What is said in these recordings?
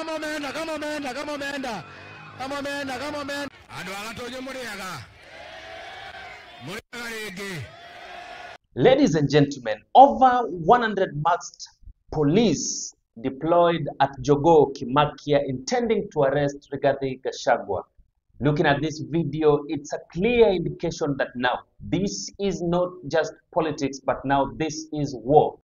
kama umeenda. Ando agatoje muriaga. Lege. Ladies and gentlemen, over 100 masked police deployed at Jogoo Kimakia intending to arrest Rigathi Gachagua. Looking at this video, it's a clear indication that now this is not just politics, but now this is war.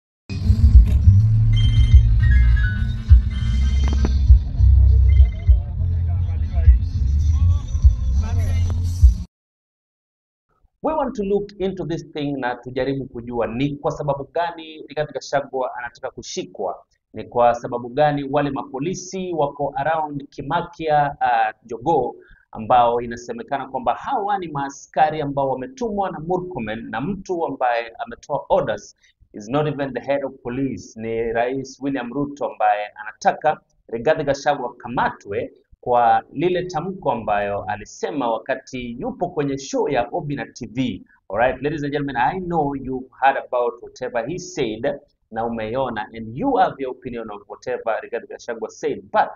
We want to look into this thing na tujaribu kujua ni kwa sababu gani Rigathi Gachagua anataka kushikwa. Ni kwa sababu gani wale mapolisi wako around Kimakia Jogoo ambao inasemekana kwamba hawa ni maaskari ambao wametumwa na Murkomen, na mtu ambaye ametoa orders is not even the head of police, ni Rais William Ruto ambaye anataka Rigathi Gachagua kamatwe kwa lile tamko ambayo alisema wakati yupo kwenye show ya Obina TV. Alright, ladies and gentlemen, I know you've heard about whatever he said na umeiona, and you have your opinion of whatever Rigathi Gachagua said. But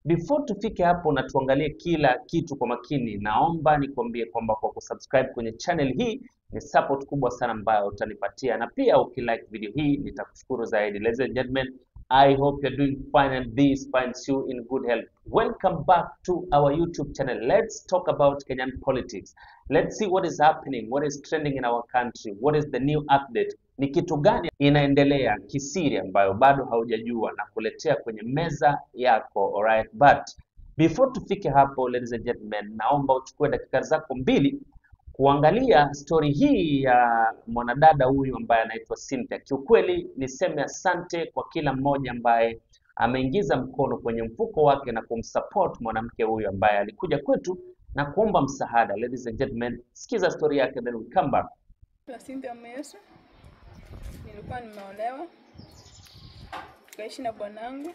before tufike hapo na tuangalie kila kitu kwa makini, naomba nikwambie kwamba kwa kusubscribe kwenye channel hii ni support kubwa sana ambayo utanipatia, na pia ukilike video hii nitakushukuru zaidi. Ladies and gentlemen, I hope you're doing fine and this finds you in good health. Welcome back to our YouTube channel. Let's talk about Kenyan politics. Let's see what is happening, what is trending in our country, what is the new update. Ni kitu gani inaendelea kisiri ambayo bado haujajua na kuletea kwenye meza yako. Alright, but before tufike hapo, ladies and gentlemen, naomba uchukue dakika zako 2 kuangalia story hii ya mwanadada huyu ambaye anaitwa Cynthia. Kiukweli niseme asante kwa kila mmoja ambaye ameingiza mkono kwenye mfuko wake na kumsupport mwanamke huyu ambaye alikuja kwetu na kuomba msaada. Ladies and gentlemen, sikiza story yake, then we come back. Cynthia Myeso, nilikuwa nimeolewa, tukaishi na bwanangu,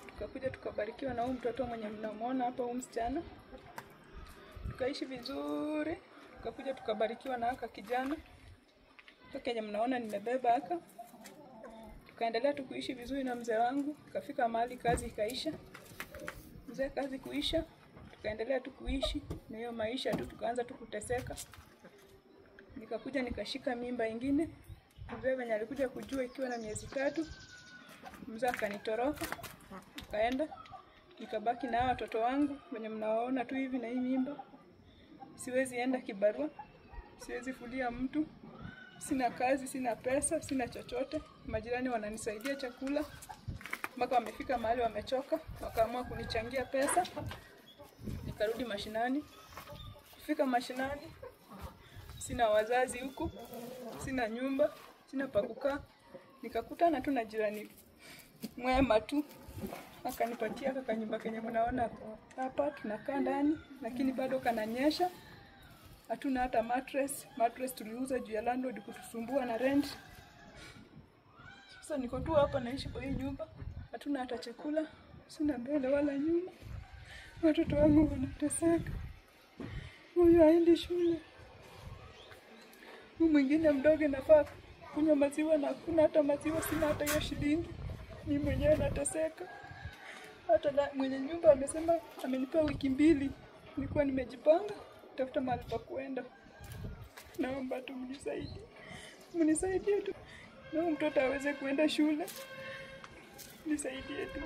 tukakuja tukabarikiwa na huyu mtoto mwenye mnamuona hapa, huyu msichana. Tukaishi vizuri, tukakuja tukabarikiwa na aka kijana kenye mnaona nimebeba aka. Tukaendelea tu kuishi vizuri na mzee wangu, kafika mahali kazi ikaisha. Mzee kazi kuisha, tukaendelea tu kuishi na hiyo maisha tu, tukaanza tu kuteseka. Nikakuja nikashika mimba ingine. Mzee venye alikuja kujua ikiwa na miezi 3, mzee akanitoroka. Kaenda, nikabaki na watoto wangu wenye mnawaona tu hivi na hii mimba. Siwezi enda kibarua, siwezi fulia mtu, sina kazi, sina pesa, sina chochote. Majirani wananisaidia chakula, mpaka wamefika mahali wamechoka, wakaamua kunichangia pesa. Nikarudi mashinani. Kufika mashinani, sina wazazi huku, sina nyumba, sina pa kukaa. Nikakutana tu na jirani mwema tu, akanipatia kanyumba kenye mnaona hapa tunakaa ndani, lakini bado kananyesha. Hatuna hata mattress tuliuza juu ya landlord kutusumbua na rent. Sasa niko tu hapa naishi kwa hii nyumba, hatuna hata chakula, sina mbele wala nyuma. Watoto wangu wanateseka, huyu haendi shule, huyu mwingine mdogo nafaa kunywa maziwa na hakuna hata maziwa, sina hata hiyo shilingi. Mimi mwenyewe nateseka. Hata mwenye nyumba amesema amenipa wiki 2. Nilikuwa nimejipanga tafuta mahali pa kuenda. Naomba tu mnisaidie tu, na mtoto aweze kuenda shule. Nisaidie tu.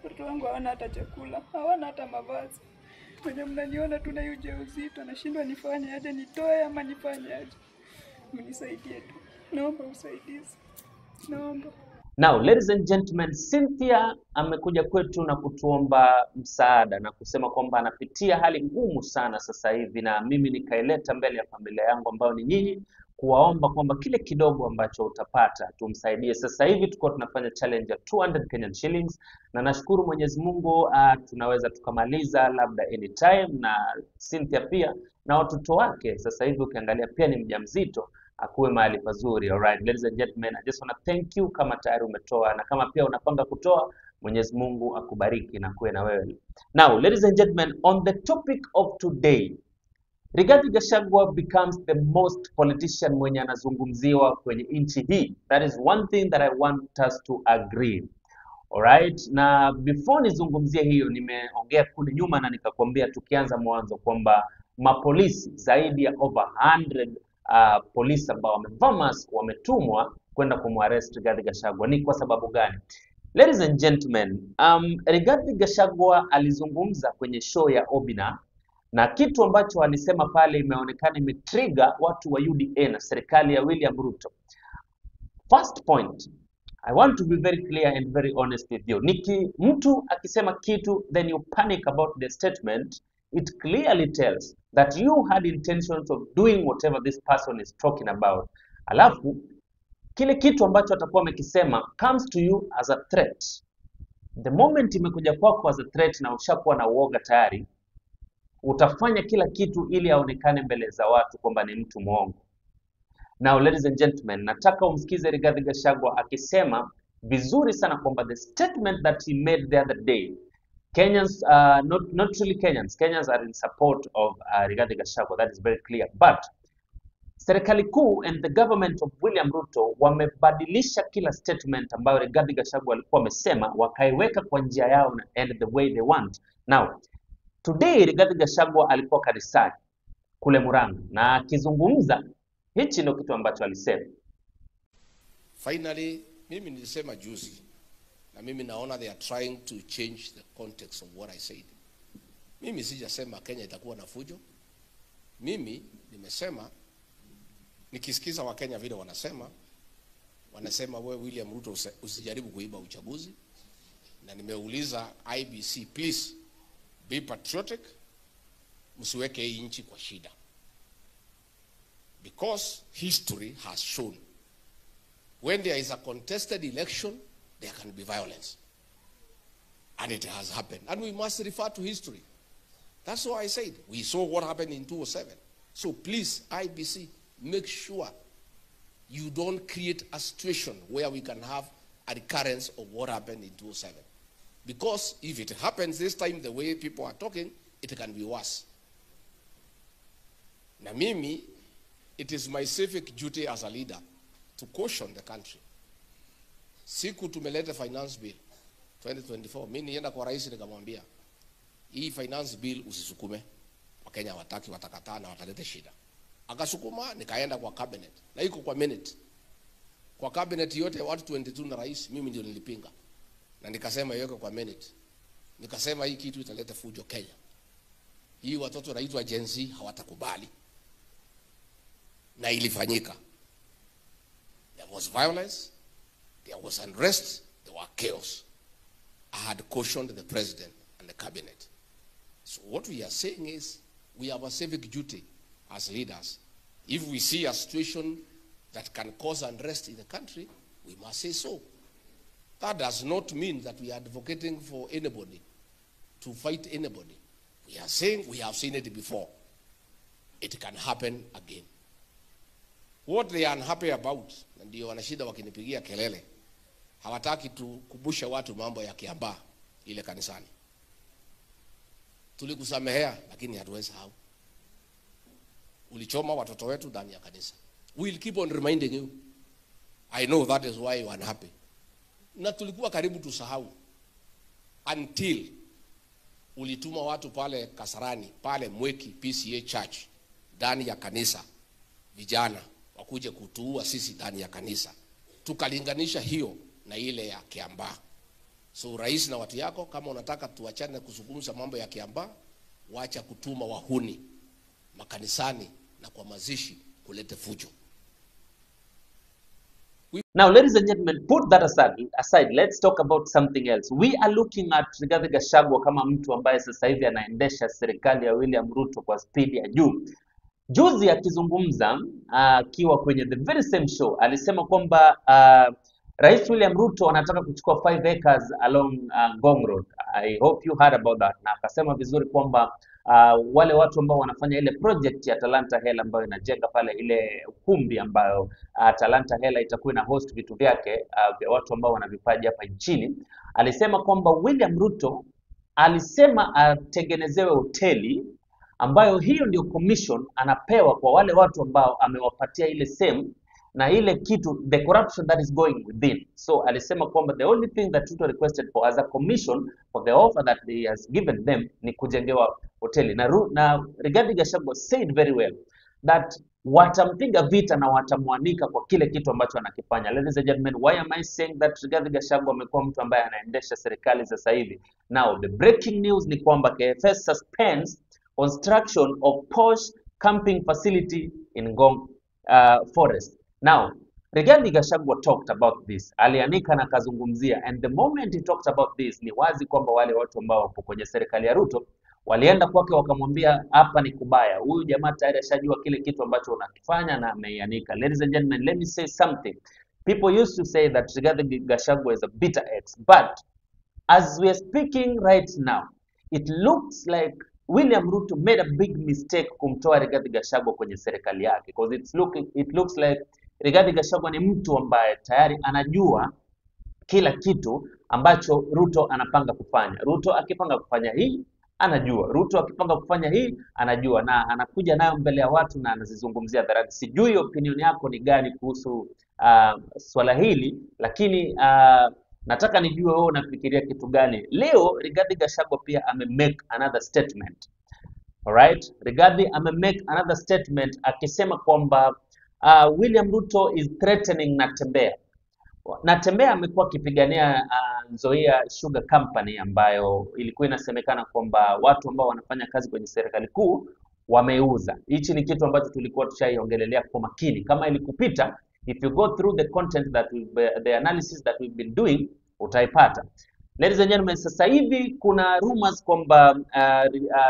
Watoto wangu hawana hata chakula, hawana hata mavazi. Mwenye mnaniona tu na hiyo ujauzito, nashindwa nifanye aje, nitoe ama nifanye aje. Mnisaidie tu. Naomba usaidizi. Naomba. Now, ladies and gentlemen, Cynthia amekuja kwetu na kutuomba msaada na kusema kwamba anapitia hali ngumu sana sasa hivi, na mimi nikaileta mbele ya familia yangu ambao ni nyinyi, kuwaomba kwamba kile kidogo ambacho utapata tumsaidie. Sasa hivi tuko tunafanya challenge ya 200 Kenyan shillings, na nashukuru Mwenyezi Mungu tunaweza tukamaliza labda anytime, na Cynthia pia na watoto wake sasa hivi ukiangalia pia ni mjamzito, akuwe mahali pazuri. Alright, ladies and gentlemen, I just want to thank you kama tayari umetoa, na kama pia unapanga kutoa, Mwenyezi Mungu akubariki na kuwe na wewe. Now, ladies and gentlemen, on the topic of today, Rigathi Gachagua becomes the most politician mwenye anazungumziwa kwenye nchi hii. That is one thing that I want us to agree. Alright, na before nizungumzie hiyo, nimeongea kule nyuma na nikakwambia tukianza mwanzo kwamba mapolisi zaidi ya over 100 polisi ambao wamevaa mask wametumwa kwenda kumwarrest Rigathi Gachagua. Ni kwa sababu gani? Ladies and gentlemen, Rigathi Gachagua alizungumza kwenye show ya Obina na kitu ambacho alisema pale imeonekana imetrigger watu wa UDA na serikali ya William Ruto. First point, I want to be very clear and very honest with you. Mtu akisema kitu then you panic about the statement, it clearly tells that you had intentions of doing whatever this person is talking about. Alafu kile kitu ambacho atakuwa amekisema comes to you as a threat. The moment imekuja kwako as a threat na ushakuwa na uoga tayari, utafanya kila kitu ili aonekane mbele za watu kwamba ni mtu mwongo. Now ladies and gentlemen, nataka umsikize Rigathi Gachagua akisema vizuri sana kwamba the statement that he made the other day, Kenyans, not really Kenyans are in support of Rigathi Gachagua, that is very clear, but serikali kuu and the government of William Ruto wamebadilisha kila statement ambayo Rigathi Gachagua alikuwa amesema, wakaiweka kwa njia yao and the way they want. Now, today Rigathi Gachagua alikuwa kanisani kule Murang'a na akizungumza, hichi ndio kitu ambacho alisema. Finally, mimi nilisema juzi na mimi naona they are trying to change the context of what I said. Mimi sijasema Kenya itakuwa na fujo. Mimi nimesema nikisikiza wa Kenya vile wanasema wewe William Ruto usijaribu kuiba uchaguzi, na nimeuliza IBC, please be patriotic, msiweke hii nchi kwa shida, because history has shown when there is a contested election there can be violence, and it has happened, and we must refer to history. That's why I said we saw what happened in 2007. So please, IBC, make sure you don't create a situation where we can have a recurrence of what happened in 2007. Because if it happens this time the way people are talking, it can be worse. Na mimi, it is my civic duty as a leader to caution the country. Siku tumeleta finance bill 2024, mimi nienda kwa rais nikamwambia, hii finance bill usisukume. Wakenya wataki, watakataa na wataleta shida. Akasukuma, nikaenda kwa cabinet. Na iko kwa minute. Kwa cabinet yote watu 22 na rais, mimi ndio nilipinga. Na nikasema iweke kwa minute. Nikasema hii kitu italeta fujo Kenya. Hii watoto wanaitwa Gen Z hawatakubali. Na ilifanyika. There was violence, there was unrest, there were chaos. I had cautioned the president and the cabinet. So what we are saying is, we have a civic duty as leaders. If we see a situation that can cause unrest in the country, we must say so. That does not mean that we are advocating for anybody to fight anybody. We are saying we have seen it before. It can happen again. What they are unhappy about, na ndio wanashida wakinipigia kelele, hawataki tukubusha watu mambo ya Kiambaa ile kanisani. Tulikusamehea lakini hatuwezi sahau. Ulichoma watoto wetu ndani ya kanisa. We'll keep on reminding you. I know that is why you are unhappy. Na tulikuwa karibu tusahau until ulituma watu pale Kasarani, pale Mweki PCA Church, ndani ya kanisa, vijana wakuje kutuua sisi ndani ya kanisa. Tukalinganisha hiyo na ile ya Kiambaa. So rais na watu yako, kama unataka tuachane kuzungumza mambo ya Kiambaa, wacha kutuma wahuni makanisani na kwa mazishi kulete fujo. Now, ladies and gentlemen, put that aside. Let's talk about something else. We are looking at Rigathi Gachagua kama mtu ambaye sasa hivi anaendesha serikali ya William Ruto kwa speed ya juu. Juzi akizungumza akiwa kwenye the very same show, alisema kwamba Rais William Ruto anataka kuchukua 5 acres along Ngong Road. I hope you heard about that. Na akasema vizuri kwamba wale watu ambao wanafanya ile project ya Talanta Hela ambayo inajenga pale ile ukumbi ambayo Talanta Hela itakuwa na host vitu vyake vya watu ambao wana vipaji hapa nchini. Alisema kwamba William Ruto alisema atengenezewe hoteli ambayo hiyo ndio commission anapewa kwa wale watu ambao amewapatia ile same na ile kitu, the corruption that is going within. So alisema kwamba the only thing that Ruto requested for as a commission for the offer that he has given them ni kujengewa hoteli. Na Rigathi Gachagua said very well that watampiga vita na watamwanika kwa kile kitu ambacho anakifanya. Ladies and gentlemen, why am I saying that Rigathi Gachagua amekuwa mtu ambaye anaendesha serikali sasa hivi? Now, the breaking news ni kwamba KFS suspends construction of posh camping facility in Ngong Forest. Now, Rigathi Gachagua talked about this. Alianika na kazungumzia, and the moment he talked about this, ni wazi kwamba wale watu ambao wapo kwenye serikali ya Ruto walienda kwake wakamwambia hapa ni kubaya. Huyu jamaa tayari ashajua kile kitu ambacho unakifanya na ameianika. Ladies and gentlemen, let me say something. People used to say that Rigathi Gachagua is a bitter ex, but as we are speaking right now, it looks like William Ruto made a big mistake kumtoa Rigathi Gachagua kwenye serikali yake, because it looks like Rigathi Gachagua ni mtu ambaye tayari anajua kila kitu ambacho Ruto anapanga kufanya. Ruto akipanga kufanya hii anajua, Ruto akipanga kufanya hii anajua, na anakuja nayo mbele ya watu na anazizungumzia hadharani. Sijui opinion yako ni gani kuhusu swala hili, lakini nataka nijue wewe unafikiria kitu gani. Leo Rigathi Gachagua pia make another statement. Alright, Rigathi make another statement akisema kwamba William Ruto is threatening Natembeya. Natembeya amekuwa akipigania Nzoia Sugar Company ambayo ilikuwa inasemekana kwamba watu ambao wanafanya kazi kwenye serikali kuu wameuza. Hichi ni kitu ambacho tulikuwa tushaiongelelea kwa makini. Kama ilikupita, if you go through the content that the analysis that we've been doing, utaipata. Ladies and gentlemen, sasa hivi kuna rumors kwamba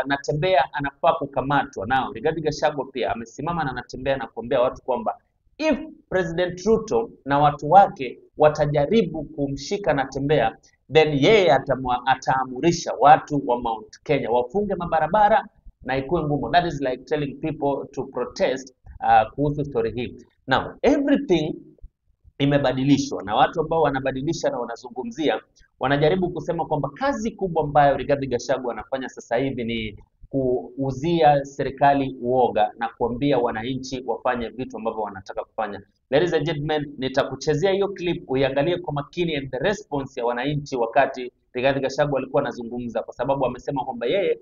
Natembeya anafaa kukamatwa. Nao Rigathi Gachagua pia amesimama na Natembeya na kuambia watu kwamba if President Ruto na watu wake watajaribu kumshika Natembeya, then yeye ataamurisha watu wa Mount Kenya wafunge mabarabara na ikuwe ngumu. That is like telling people to protest kuhusu story hii. Now, everything imebadilishwa na watu ambao wanabadilisha na wanazungumzia, wanajaribu kusema kwamba kazi kubwa ambayo Rigathi Gachagua anafanya sasa hivi ni kuuzia serikali uoga na kuambia wananchi wafanye vitu ambavyo wanataka kufanya. Ladies and gentlemen, nitakuchezea hiyo clip uiangalie kwa makini and the response ya wananchi wakati Rigathi Gachagua alikuwa anazungumza, kwa sababu amesema kwamba yeye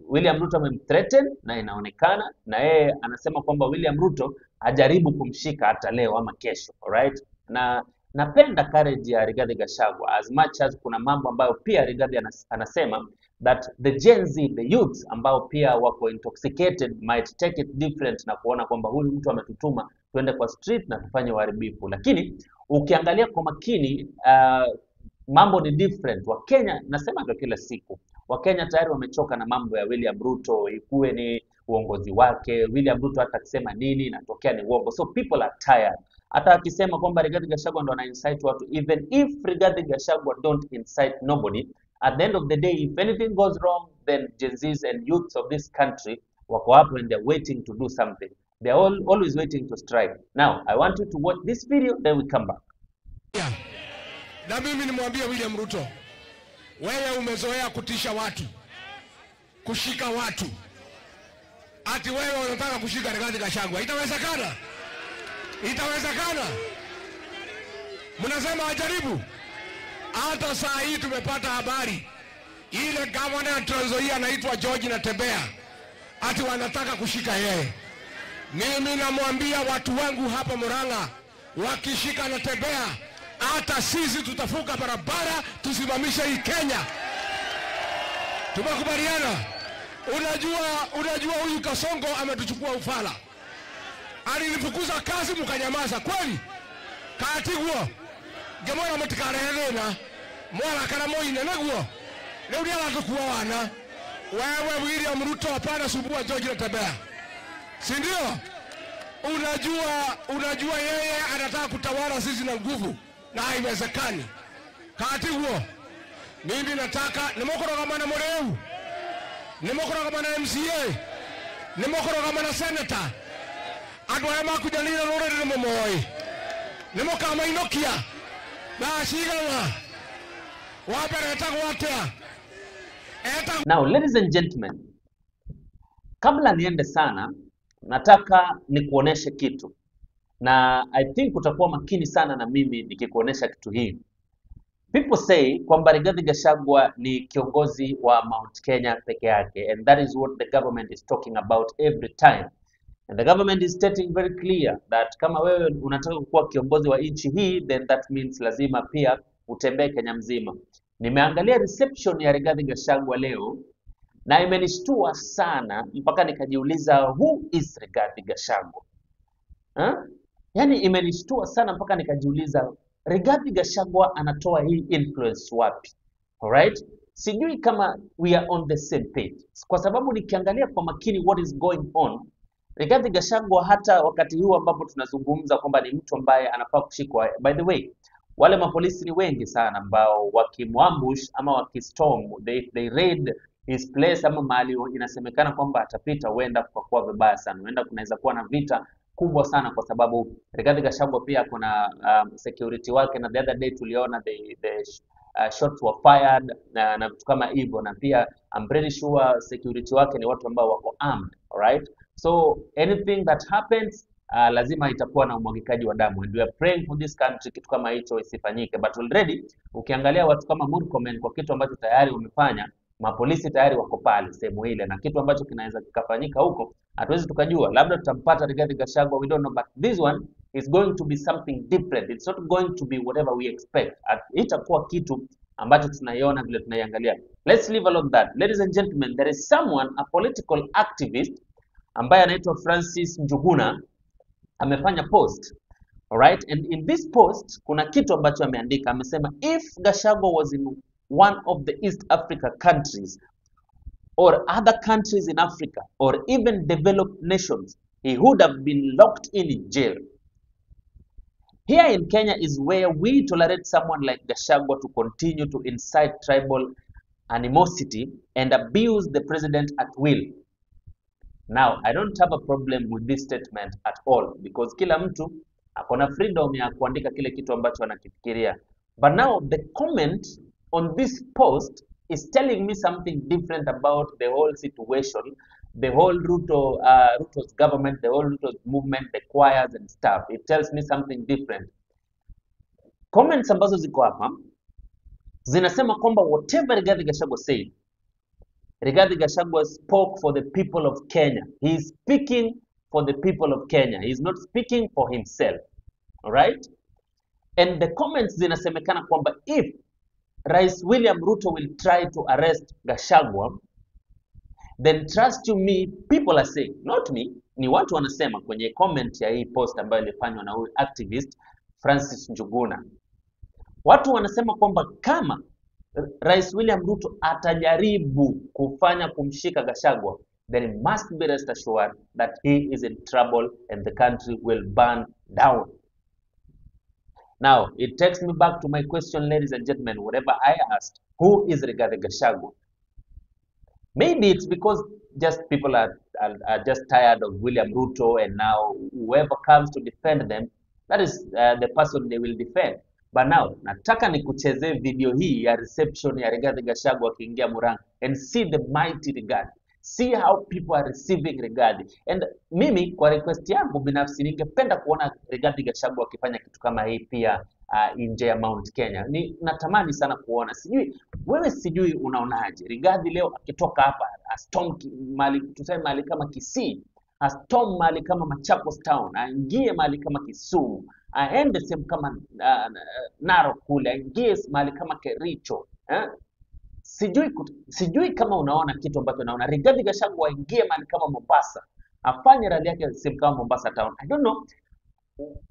William Ruto amemthreaten na inaonekana, na yeye anasema kwamba William Ruto ajaribu kumshika hata leo ama kesho. Alright, na napenda courage ya Rigathi Gachagua as much as kuna mambo ambayo pia Rigathi anasema that the Gen Z, the youths ambao pia wako intoxicated might take it different na kuona kwamba huyu mtu ametutuma tuende kwa street na tufanye uharibifu. Lakini ukiangalia kwa makini mambo ni different. Wakenya, nasema kwa kila siku, Wakenya tayari wamechoka na mambo ya William Ruto, ikuwe ni uongozi wake. William Ruto hata akisema nini natokea ni uongo. So people are tired. Hata akisema kwamba Rigathi Gachagua ndo ana incite watu, even if Rigathi Gachagua don't incite nobody, at the end of the day, if anything goes wrong, then Gen Zs and youths of this country wako hapo and they're waiting to do something. They're always waiting to strike. Now, I want you to watch this video, then we come back. Yeah. Na mimi nimwambia William Ruto, wewe umezoea kutisha watu, kushika watu. Ati wewe unataka kushika Rigathi Gachagua. Itawezekana? Itawezekana? Mnasema ajaribu? Hata saa hii tumepata habari ile gavana ya Trans Nzoia anaitwa George Natembeya ati wanataka kushika yeye. Mimi namwambia watu wangu hapa Murang'a, wakishika Natembeya hata sisi tutafuka barabara tusimamishe hii Kenya. Tumekubaliana? Unajua huyu Kasongo ametuchukua ufala. Alinifukuza kazi mkanyamaza kweli? Katigwo gemona mutikareherena mwana kana moine naguo leo ndio anatukuwa wana wewe William Ruto hapana sumbua George Natembeya, si ndio? Unajua yeye anataka kutawala sisi na nguvu na haiwezekani. Kati huo mimi nataka nimokoroga na Moreu, nimokoroga na MCA, nimokoroga na senator adwa makujalina rore ni momoi nimokama inokia na shigama wapereta watea. Now, ladies and gentlemen, kabla niende sana, nataka nikuoneshe kitu. na I think utakuwa makini sana na mimi nikikuonesha kitu hii. People say kwamba Rigathi Gachagua ni kiongozi wa Mount Kenya peke yake, and that is what the government is talking about every time. And the government is stating very clear that kama wewe unataka kuwa kiongozi wa nchi hii, then that means lazima pia utembee Kenya mzima. Nimeangalia reception ya Rigathi Gachagua leo na imenishtua sana mpaka nikajiuliza who is Rigathi Gachagua? Yani imenishtua sana mpaka nikajiuliza Rigathi Gachagua anatoa hii influence wapi? Alright? Sijui kama we are on the same page. Kwa sababu nikiangalia kwa makini what is going on, Rigathi Gachagua hata wakati huu ambapo tunazungumza kwamba ni mtu ambaye anafaa kushikwa. By the way, wale mapolisi ni wengi sana ambao wakimwambush ama wakistorm, they raid his place ama mahali inasemekana kwamba atapita, huenda kwa vibaya sana. Huenda kunaweza kuwa na vita kubwa sana kwa sababu Rigathi Gachagua pia kuna security wake, na the other day tuliona the shots were fired na vitu kama hivyo, na pia I'm pretty sure security wake ni watu ambao wako armed. Alright, so anything that happens lazima itakuwa na umwagikaji wa damu, and we are praying for this country kitu kama hicho isifanyike. But already ukiangalia watu kama Murkomen kwa kitu ambacho tayari umefanya, mapolisi tayari wako pale sehemu ile, na kitu ambacho kinaweza kikafanyika huko hatuwezi tukajua. Labda tutampata Rigathi Gachagua, we don't know, but this one is going to be something different. It's not going to be whatever we expect. Itakuwa kitu ambacho tunaiona vile tunaiangalia. Let's leave all of that. Ladies and gentlemen, there is someone, a political activist ambaye anaitwa Francis Njuguna, amefanya post. Alright, and in this post kuna kitu ambacho ameandika. Amesema if Gachagua was in one of the East Africa countries or other countries in Africa or even developed nations, he would have been locked in jail. Here in Kenya is where we tolerate someone like Gachagua to continue to incite tribal animosity and abuse the president at will. Now, I don't have a problem with this statement at all, because kila mtu akona freedom ya kuandika kile kitu ambacho anakifikiria. But now the comment on this post is telling me something different about the whole situation, the whole Ruto's government, the whole Ruto's movement, the choirs and stuff. It tells me something different. Comments ambazo ziko hapa zinasema kwamba whatever Rigathi Gachagua said, Rigathi Gachagua spoke for the people of Kenya. He is speaking for the people of Kenya. He is not speaking for himself. Alright? And the comments zinasemekana kwamba if Rais William Ruto will try to arrest Gachagua, then trust you me, people are saying, not me, ni watu wanasema kwenye comment ya hii post ambayo ilifanywa na huyu activist Francis Njuguna. Watu wanasema kwamba kama Rais William Ruto atajaribu kumshika Gachagua, then it must be rest assured that he is in trouble and the country will burn down. Now, it takes me back to my question, ladies and gentlemen, whatever I asked, who is Rigathi Gachagua? Maybe it's because just people are just tired of William Ruto, and now whoever comes to defend them, that is the person they will defend. But now, nataka nikuchezee video hii ya reception ya Rigathi Gachagua akiingia Murang'a, and see the mighty Rigathi. See how people are receiving Rigathi. And mimi kwa request yangu binafsi ningependa kuona Rigathi Gachagua akifanya kitu kama hii pia nje ya Mount Kenya. Natamani sana kuona. Sijui unaonaje Rigathi leo akitoka hapa astorm mahali kama Kisii, astorm mahali kama Machakos Town, aingie mahali kama Kisumu, aende sehemu kama Narok kule, aingie mahali kama Kericho. Sijui kama unaona kitu ambacho naona. Rigathi Gachagua aingie mahali kama Mombasa, afanye rally yake sehemu kama Mombasa Town. I don't know.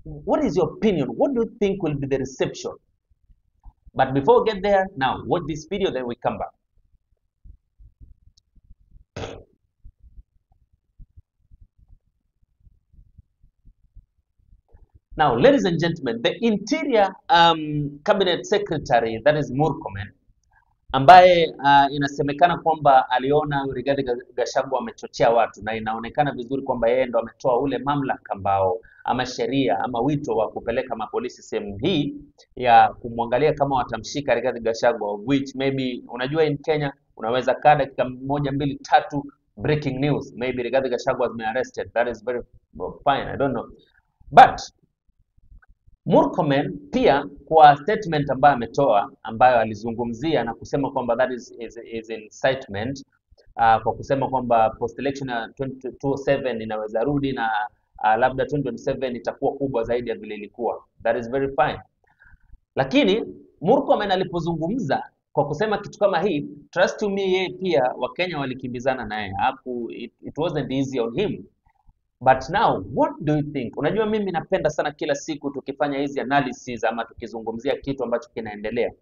What is your opinion? What do you think will be the reception? But before we get there, now watch this video, then we come back. Now, ladies and gentlemen, the Interior Cabinet Secretary, that is Murkomen, ambaye inasemekana kwamba aliona Rigathi Gachagua amechochea watu, na inaonekana vizuri kwamba yeye ndo ametoa ule mamlaka ambao ama sheria ama wito wa kupeleka mapolisi sehemu hii ya kumwangalia kama watamshika Rigathi Gachagua, which maybe unajua in Kenya unaweza kaa dakika 1, 2, 3 breaking news, maybe Rigathi Gachagua has been arrested. That is very fine, I don't know. But Murkomen pia kwa statement ambayo ametoa, ambayo alizungumzia na kusema kwamba that is incitement, kwa kusema kwamba post election ya 2027 inaweza rudi na labda 2027 itakuwa kubwa zaidi ya vile ilikuwa. That is very fine. Lakini Murkomen alipozungumza kwa kusema kitu kama hii, trust to me, yeye pia Wakenya walikimbizana naye. It wasn't easy on him. But now, what do you think? Unajua mimi napenda sana kila siku tukifanya hizi analysis ama tukizungumzia kitu ambacho kinaendelea,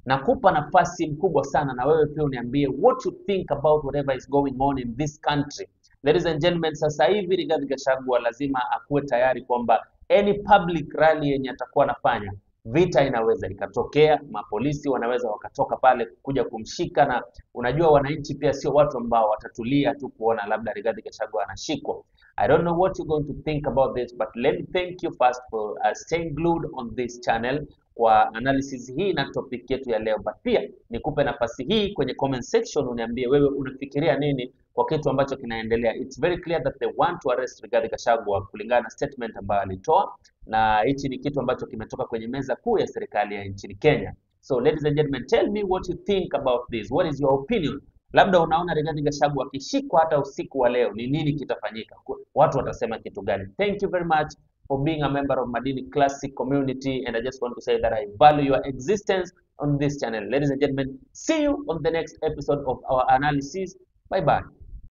nakupa nafasi mkubwa sana na wewe pia uniambie what you think about whatever is going on in this country. Ladies and gentlemen, sasa hivi Rigathi Gachagua lazima akuwe tayari kwamba any public rally yenye atakuwa anafanya, vita inaweza ikatokea, mapolisi wanaweza wakatoka pale kuja kumshika, na unajua wananchi pia sio watu ambao watatulia tu kuona labda Rigathi Gachagua anashikwa. I don't know what you're going to think about this, but let me thank you first for staying glued on this channel kwa analysis hii na topic yetu ya leo. But pia nikupe nafasi hii kwenye comment section uniambie wewe unafikiria nini kwa kitu ambacho kinaendelea. It's very clear that they want to arrest Rigathi Gachagua kulingana na statement ambayo alitoa, na hichi ni kitu ambacho kimetoka kwenye meza kuu ya serikali ya nchini Kenya. So ladies and gentlemen, tell me what you think about this. What is your opinion? Labda unaona Rigathi Gachagua akishikwa hata usiku wa leo, ni nini kitafanyika? Watu watasema kitu gani? Thank you very much for being a member of Madini Classic community, and I just want to say that I value your existence on this channel. Ladies and gentlemen, see you on the next episode of our analysis. Bye bye.